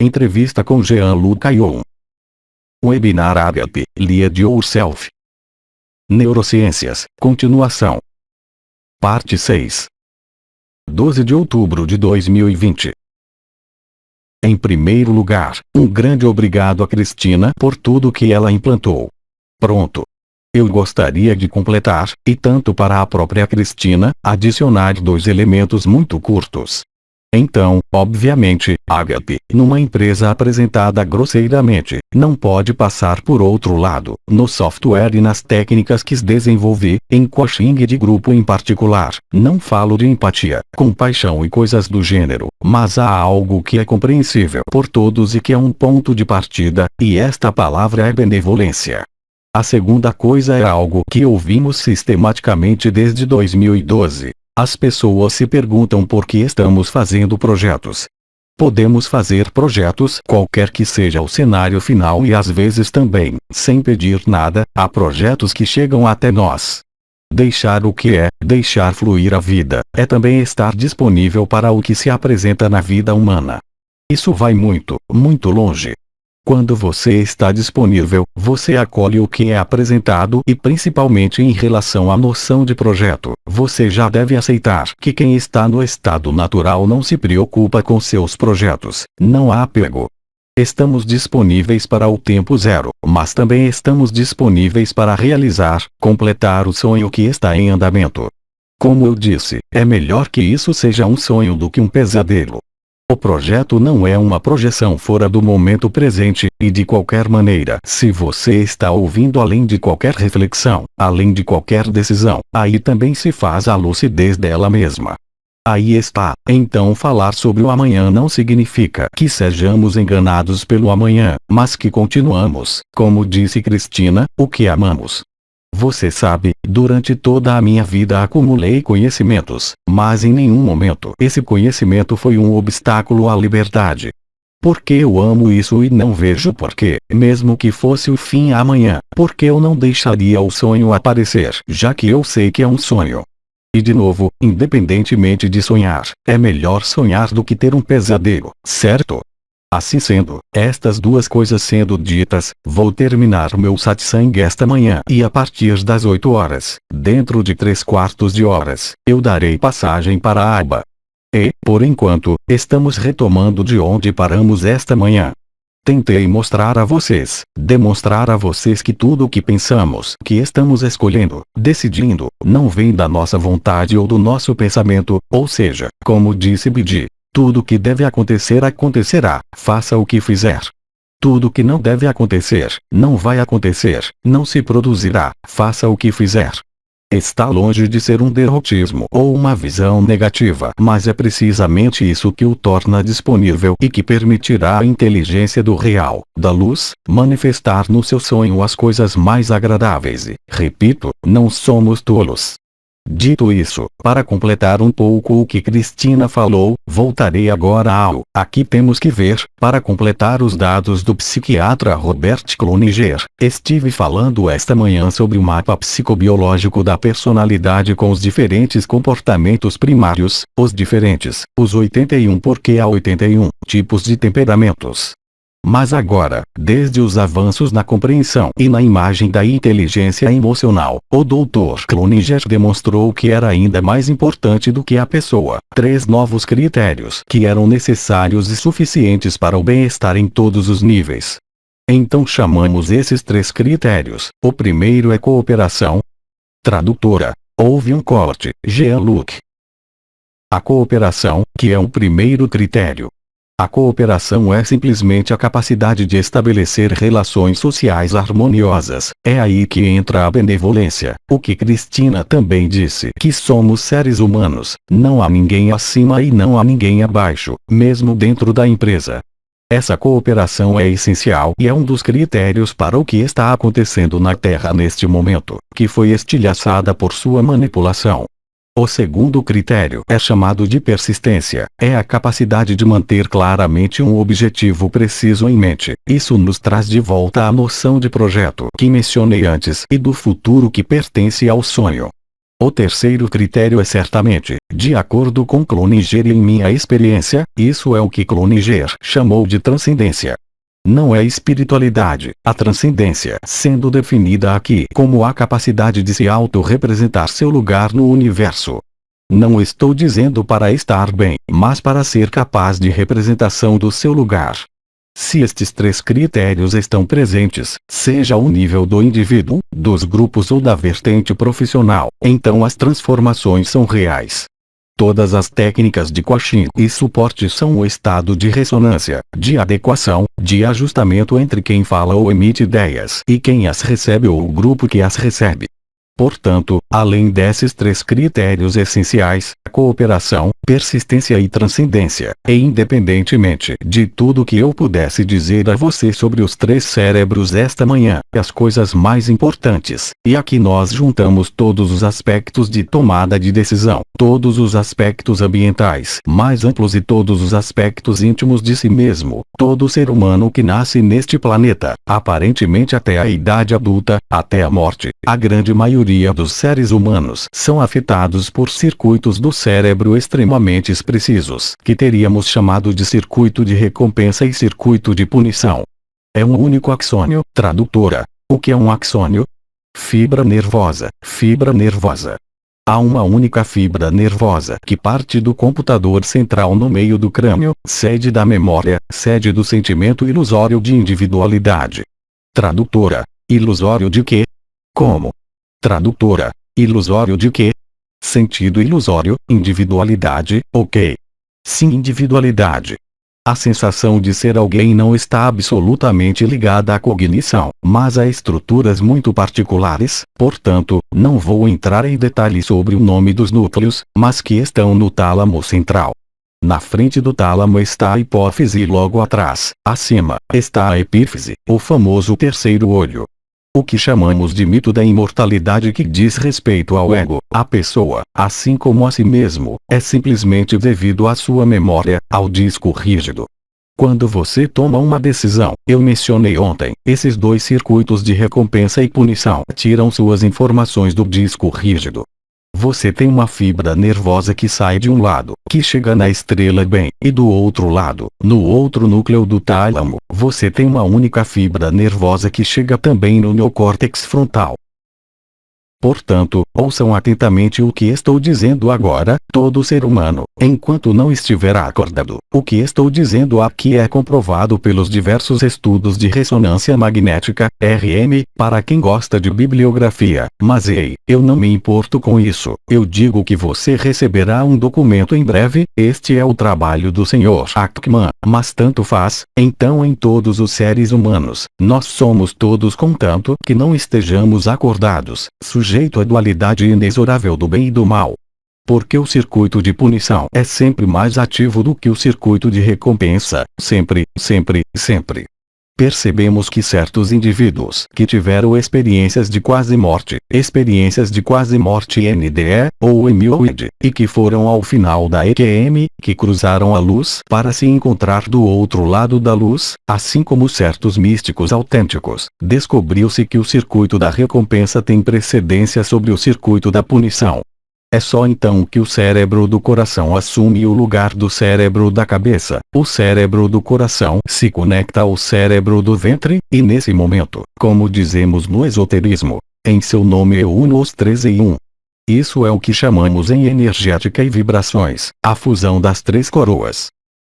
Entrevista com Jean-Luc Caillon. Webinar Agape, Lead Yourself. Neurociências, continuação. Parte 6. 12 de outubro de 2020. Em primeiro lugar, um grande obrigado a Cristina por tudo que ela implantou. Pronto. Eu gostaria de completar, e tanto para a própria Cristina, adicionar 2 elementos muito curtos. Então, obviamente, Agape, numa empresa apresentada grosseiramente, não pode passar por outro lado, no software e nas técnicas que desenvolvi, em coaching de grupo em particular. Não falo de empatia, compaixão e coisas do gênero, mas há algo que é compreensível por todos e que é um ponto de partida, e esta palavra é benevolência. A segunda coisa é algo que ouvimos sistematicamente desde 2012. As pessoas se perguntam por que estamos fazendo projetos. Podemos fazer projetos, qualquer que seja o cenário final, e às vezes também, sem pedir nada, há projetos que chegam até nós. Deixar o que é, deixar fluir a vida, é também estar disponível para o que se apresenta na vida humana. Isso vai muito, muito longe. Quando você está disponível, você acolhe o que é apresentado e principalmente em relação à noção de projeto, você já deve aceitar que quem está no estado natural não se preocupa com seus projetos, não há apego. Estamos disponíveis para o tempo zero, mas também estamos disponíveis para realizar, completar o sonho que está em andamento. Como eu disse, é melhor que isso seja um sonho do que um pesadelo. O projeto não é uma projeção fora do momento presente, e de qualquer maneira, se você está ouvindo além de qualquer reflexão, além de qualquer decisão, aí também se faz a lucidez dela mesma. Aí está. Então falar sobre o amanhã não significa que sejamos enganados pelo amanhã, mas que continuamos, como disse Cristina, o que amamos. Você sabe, durante toda a minha vida acumulei conhecimentos, mas em nenhum momento esse conhecimento foi um obstáculo à liberdade. Porque eu amo isso e não vejo porquê, mesmo que fosse o fim amanhã, porque eu não deixaria o sonho aparecer, já que eu sei que é um sonho. E de novo, independentemente de sonhar, é melhor sonhar do que ter um pesadelo, certo? Assim sendo, estas duas coisas sendo ditas, vou terminar meu satsang esta manhã e a partir das 8 horas, dentro de 3/4 de horas, eu darei passagem para a aba. E, por enquanto, estamos retomando de onde paramos esta manhã. Tentei mostrar a vocês, demonstrar a vocês que tudo o que pensamos, que estamos escolhendo, decidindo, não vem da nossa vontade ou do nosso pensamento, ou seja, como disse Bidi, tudo que deve acontecer acontecerá, faça o que fizer. Tudo que não deve acontecer, não vai acontecer, não se produzirá, faça o que fizer. Está longe de ser um derrotismo ou uma visão negativa, mas é precisamente isso que o torna disponível e que permitirá à inteligência do real, da luz, manifestar no seu sonho as coisas mais agradáveis e, repito, não somos tolos. Dito isso, para completar um pouco o que Cristina falou, voltarei agora ao aqui temos que ver, para completar os dados do psiquiatra Robert Cloninger. Estive falando esta manhã sobre o mapa psicobiológico da personalidade com os diferentes comportamentos primários, os 81 porque há 81 tipos de temperamentos. Mas agora, desde os avanços na compreensão e na imagem da inteligência emocional, o Dr. Cloninger demonstrou que era ainda mais importante do que a pessoa. 3 novos critérios que eram necessários e suficientes para o bem-estar em todos os níveis. Então chamamos esses 3 critérios. O primeiro é cooperação. Tradutora. Houve um corte, Jean-Luc. A cooperação, que é o primeiro critério. A cooperação é simplesmente a capacidade de estabelecer relações sociais harmoniosas. É aí que entra a benevolência. O que Cristina também disse, que somos seres humanos, não há ninguém acima e não há ninguém abaixo, mesmo dentro da empresa. Essa cooperação é essencial e é um dos critérios para o que está acontecendo na Terra neste momento, que foi estilhaçada por sua manipulação. O segundo critério é chamado de persistência, é a capacidade de manter claramente um objetivo preciso em mente. Isso nos traz de volta à noção de projeto que mencionei antes e do futuro que pertence ao sonho. O terceiro critério é certamente, de acordo com Cloninger e em minha experiência, isso é o que Cloninger chamou de transcendência. Não é espiritualidade, a transcendência sendo definida aqui como a capacidade de se auto-representar seu lugar no universo. Não estou dizendo para estar bem, mas para ser capaz de representação do seu lugar. Se estes três critérios estão presentes, seja o nível do indivíduo, dos grupos ou da vertente profissional, então as transformações são reais. Todas as técnicas de coaching e suporte são o estado de ressonância, de adequação, de ajustamento entre quem fala ou emite ideias e quem as recebe ou o grupo que as recebe. Portanto, além desses três critérios essenciais, cooperação, persistência e transcendência, e independentemente de tudo que eu pudesse dizer a você sobre os três cérebros esta manhã, as coisas mais importantes, e aqui nós juntamos todos os aspectos de tomada de decisão, todos os aspectos ambientais mais amplos e todos os aspectos íntimos de si mesmo, todo ser humano que nasce neste planeta, aparentemente até a idade adulta, até a morte, a grande maioria dos seres humanos são afetados por circuitos do cérebro extremamente precisos, que teríamos chamado de circuito de recompensa e circuito de punição. É um único axônio, tradutora. O que é um axônio? Fibra nervosa, fibra nervosa. Há uma única fibra nervosa que parte do computador central no meio do crânio, sede da memória, sede do sentimento ilusório de individualidade. Tradutora. Ilusório de quê? Como? Tradutora. Ilusório de quê? Sentido ilusório, individualidade, ok. Sim, individualidade. A sensação de ser alguém não está absolutamente ligada à cognição, mas a estruturas muito particulares, portanto, não vou entrar em detalhes sobre o nome dos núcleos, mas que estão no tálamo central. Na frente do tálamo está a hipófise e logo atrás, acima, está a epífise, o famoso terceiro olho. O que chamamos de mito da imortalidade que diz respeito ao ego, à pessoa, assim como a si mesmo, é simplesmente devido à sua memória, ao disco rígido. Quando você toma uma decisão, eu mencionei ontem, esses dois circuitos de recompensa e punição tiram suas informações do disco rígido. Você tem uma fibra nervosa que sai de um lado, que chega na estrela bem, e do outro lado, no outro núcleo do tálamo, você tem uma única fibra nervosa que chega também no neocórtex frontal. Portanto, ouçam atentamente o que estou dizendo agora, todo ser humano, enquanto não estiver acordado. O que estou dizendo aqui é comprovado pelos diversos estudos de ressonância magnética, RM, para quem gosta de bibliografia, mas ei, eu não me importo com isso, eu digo que você receberá um documento em breve, este é o trabalho do Sr. Ackman, mas tanto faz, então em todos os seres humanos, nós somos todos contanto que não estejamos acordados, sujeito à dualidade inexorável do bem e do mal. Porque o circuito de punição é sempre mais ativo do que o circuito de recompensa, sempre, sempre, sempre. Percebemos que certos indivíduos que tiveram experiências de quase morte NDE, ou EMI e que foram ao final da EQM, que cruzaram a luz para se encontrar do outro lado da luz, assim como certos místicos autênticos, descobriu-se que o circuito da recompensa tem precedência sobre o circuito da punição. É só então que o cérebro do coração assume o lugar do cérebro da cabeça, o cérebro do coração se conecta ao cérebro do ventre, e nesse momento, como dizemos no esoterismo, em seu nome eu uno os três em um. Isso é o que chamamos em energética e vibrações, a fusão das três coroas.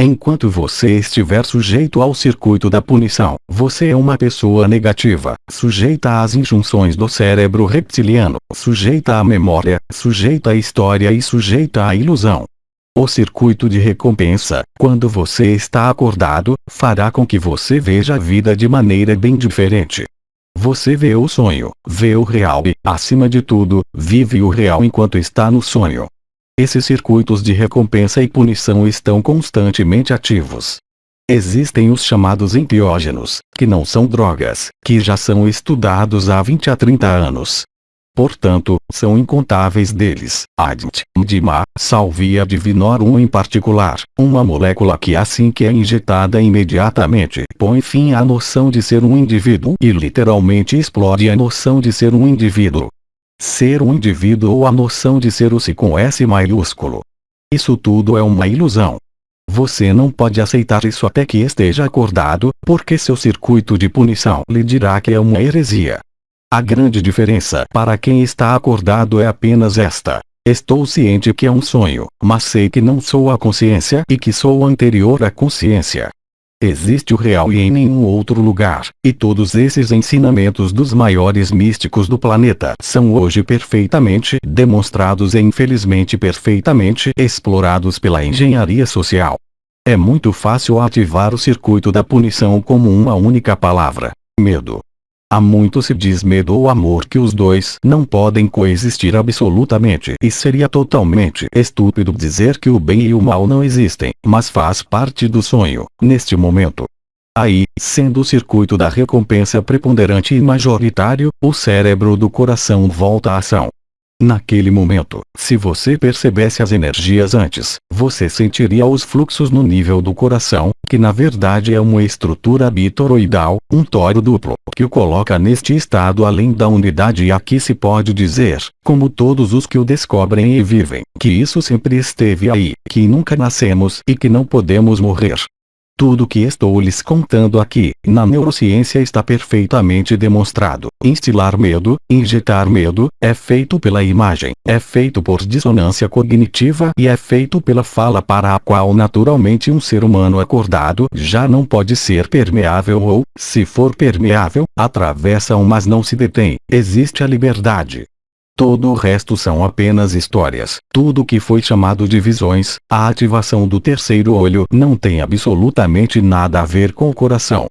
Enquanto você estiver sujeito ao circuito da punição, você é uma pessoa negativa, sujeita às injunções do cérebro reptiliano, sujeita à memória, sujeita à história e sujeita à ilusão. O circuito de recompensa, quando você está acordado, fará com que você veja a vida de maneira bem diferente. Você vê o sonho, vê o real e, acima de tudo, vive o real enquanto está no sonho. Esses circuitos de recompensa e punição estão constantemente ativos. Existem os chamados enteógenos, que não são drogas, que já são estudados há 20 a 30 anos. Portanto, são incontáveis deles. Admt, MDMA, Salvia divinorum em particular, uma molécula que assim que é injetada imediatamente, põe fim à noção de ser um indivíduo e literalmente explode a noção de ser um indivíduo. Ser um indivíduo ou a noção de ser o si com S maiúsculo. Isso tudo é uma ilusão. Você não pode aceitar isso até que esteja acordado, porque seu circuito de punição lhe dirá que é uma heresia. A grande diferença para quem está acordado é apenas esta: estou ciente que é um sonho, mas sei que não sou a consciência e que sou anterior à consciência. Existe o real e em nenhum outro lugar, e todos esses ensinamentos dos maiores místicos do planeta são hoje perfeitamente demonstrados e infelizmente perfeitamente explorados pela engenharia social. É muito fácil ativar o circuito da punição como uma única palavra: medo. Há muito se diz medo ou amor que os dois não podem coexistir absolutamente, e seria totalmente estúpido dizer que o bem e o mal não existem, mas faz parte do sonho, neste momento. Aí, sendo o circuito da recompensa preponderante e majoritário, o cérebro do coração volta à ação. Naquele momento, se você percebesse as energias antes, você sentiria os fluxos no nível do coração, que na verdade é uma estrutura bitoroidal, um tório duplo, que o coloca neste estado além da unidade, e aqui se pode dizer, como todos os que o descobrem e vivem, que isso sempre esteve aí, que nunca nascemos e que não podemos morrer. Tudo que estou lhes contando aqui, na neurociência está perfeitamente demonstrado. Instilar medo, injetar medo, é feito pela imagem, é feito por dissonância cognitiva e é feito pela fala, para a qual naturalmente um ser humano acordado já não pode ser permeável ou, se for permeável, atravessa mas não se detém. Existe a liberdade. Todo o resto são apenas histórias. Tudo que foi chamado de visões, a ativação do terceiro olho, não tem absolutamente nada a ver com o coração.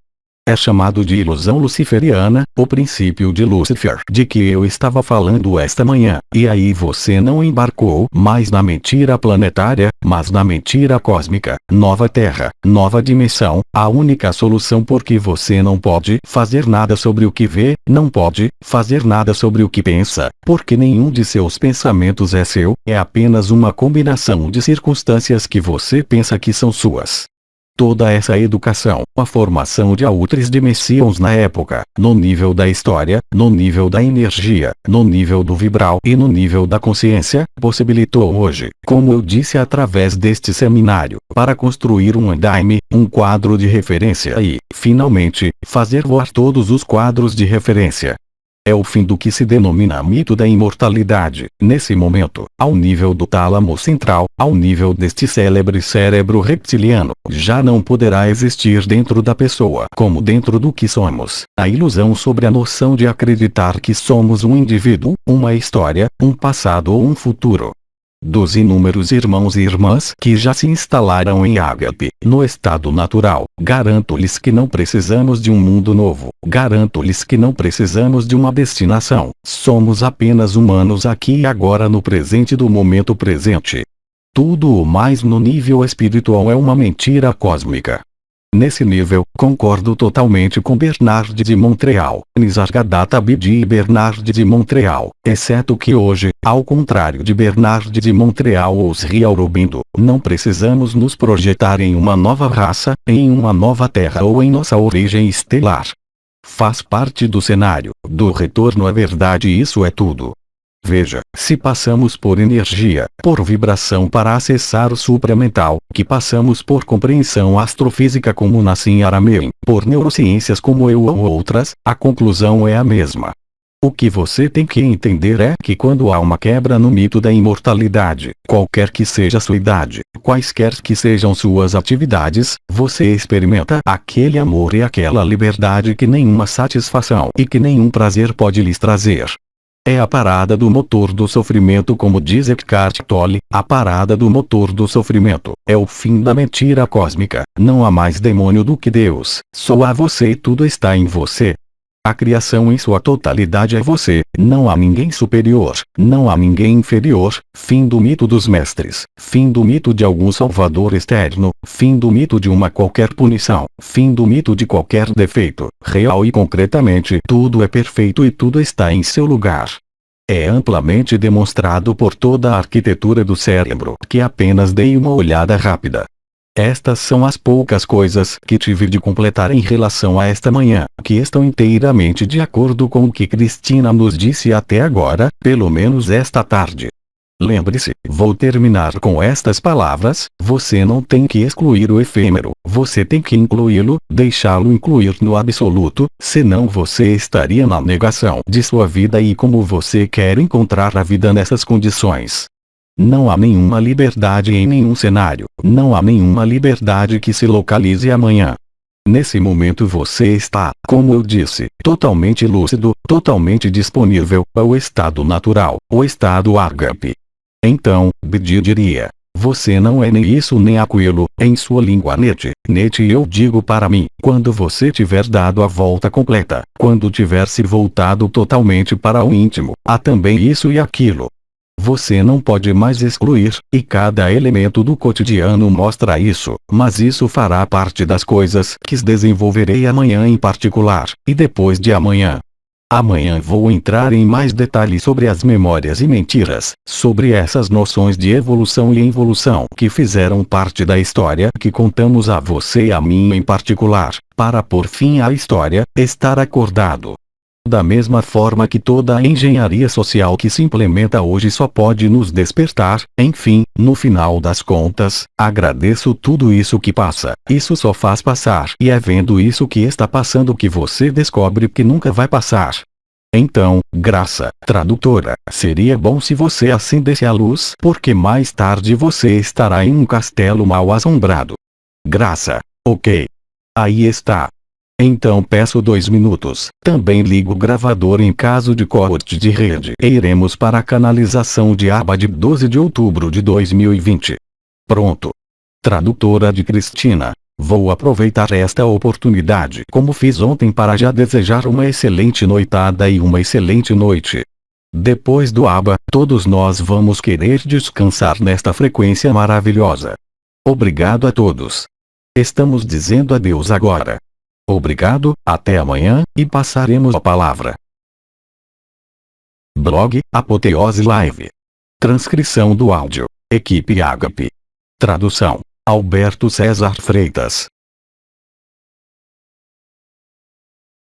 É chamado de ilusão luciferiana, o princípio de Lúcifer, de que eu estava falando esta manhã, e aí você não embarcou mais na mentira planetária, mas na mentira cósmica. Nova Terra, nova dimensão, a única solução, porque você não pode fazer nada sobre o que vê, não pode fazer nada sobre o que pensa, porque nenhum de seus pensamentos é seu, é apenas uma combinação de circunstâncias que você pensa que são suas. Toda essa educação, a formação de outras dimensões na época, no nível da história, no nível da energia, no nível do vibral e no nível da consciência, possibilitou hoje, como eu disse através deste seminário, para construir um andaime, um quadro de referência e, finalmente, fazer voar todos os quadros de referência. É o fim do que se denomina mito da imortalidade, nesse momento, ao nível do tálamo central, ao nível deste célebre cérebro reptiliano, já não poderá existir dentro da pessoa como dentro do que somos, a ilusão sobre a noção de acreditar que somos um indivíduo, uma história, um passado ou um futuro. Dos inúmeros irmãos e irmãs que já se instalaram em Ágape, no estado natural, garanto-lhes que não precisamos de um mundo novo, garanto-lhes que não precisamos de uma destinação, somos apenas humanos aqui e agora no presente do momento presente. Tudo o mais no nível espiritual é uma mentira cósmica. Nesse nível, concordo totalmente com Bernard de Montreal, Nisargadatta Bidi e Bernard de Montreal, exceto que hoje, ao contrário de Bernard de Montreal ou Sri Aurobindo, não precisamos nos projetar em uma nova raça, em uma nova terra ou em nossa origem estelar. Faz parte do cenário, do retorno à verdade, e isso é tudo. Veja, se passamos por energia, por vibração para acessar o supramental, que passamos por compreensão astrofísica como Nassim Haramein, por neurociências como eu ou outras, a conclusão é a mesma. O que você tem que entender é que quando há uma quebra no mito da imortalidade, qualquer que seja sua idade, quaisquer que sejam suas atividades, você experimenta aquele amor e aquela liberdade que nenhuma satisfação e que nenhum prazer pode lhes trazer. É a parada do motor do sofrimento, como diz Eckhart Tolle, a parada do motor do sofrimento, é o fim da mentira cósmica. Não há mais demônio do que Deus, só há você e tudo está em você. A criação em sua totalidade é você, não há ninguém superior, não há ninguém inferior, fim do mito dos mestres, fim do mito de algum salvador externo, fim do mito de uma qualquer punição, fim do mito de qualquer defeito, real e concretamente tudo é perfeito e tudo está em seu lugar. É amplamente demonstrado por toda a arquitetura do cérebro, que apenas dei uma olhada rápida. Estas são as poucas coisas que tive de completar em relação a esta manhã, que estão inteiramente de acordo com o que Cristina nos disse até agora, pelo menos esta tarde. Lembre-se, vou terminar com estas palavras: você não tem que excluir o efêmero, você tem que incluí-lo, deixá-lo incluir no absoluto, senão você estaria na negação de sua vida. E como você quer encontrar a vida nessas condições? Não há nenhuma liberdade em nenhum cenário, não há nenhuma liberdade que se localize amanhã. Nesse momento você está, como eu disse, totalmente lúcido, totalmente disponível ao estado natural, o estado ágape. Então, Bidi diria: você não é nem isso nem aquilo, em sua língua Nete eu digo para mim, quando você tiver dado a volta completa, quando tiver se voltado totalmente para o íntimo, há também isso e aquilo. Você não pode mais excluir, e cada elemento do cotidiano mostra isso, mas isso fará parte das coisas que desenvolverei amanhã em particular, e depois de amanhã. Amanhã vou entrar em mais detalhes sobre as memórias e mentiras, sobre essas noções de evolução e involução que fizeram parte da história que contamos a você e a mim em particular, para por fim à história, estar acordado. Da mesma forma que toda a engenharia social que se implementa hoje só pode nos despertar, enfim, no final das contas, agradeço tudo isso que passa, isso só faz passar. E é vendo isso que está passando que você descobre que nunca vai passar. Então, Graça, tradutora, seria bom se você acendesse a luz, porque mais tarde você estará em um castelo mal assombrado. Graça, ok. Aí está. Então peço 2 minutos. Também ligo o gravador em caso de corte de rede. E iremos para a canalização de aba de 12 de outubro de 2020. Pronto. Tradutora de Cristina. Vou aproveitar esta oportunidade, como fiz ontem, para já desejar uma excelente noitada e uma excelente noite. Depois do aba, todos nós vamos querer descansar nesta frequência maravilhosa. Obrigado a todos. Estamos dizendo adeus agora. Obrigado, até amanhã, e passaremos a palavra. Blog, Apoteose Live. Transcrição do áudio, Equipe Ágape. Tradução, Alberto César Freitas.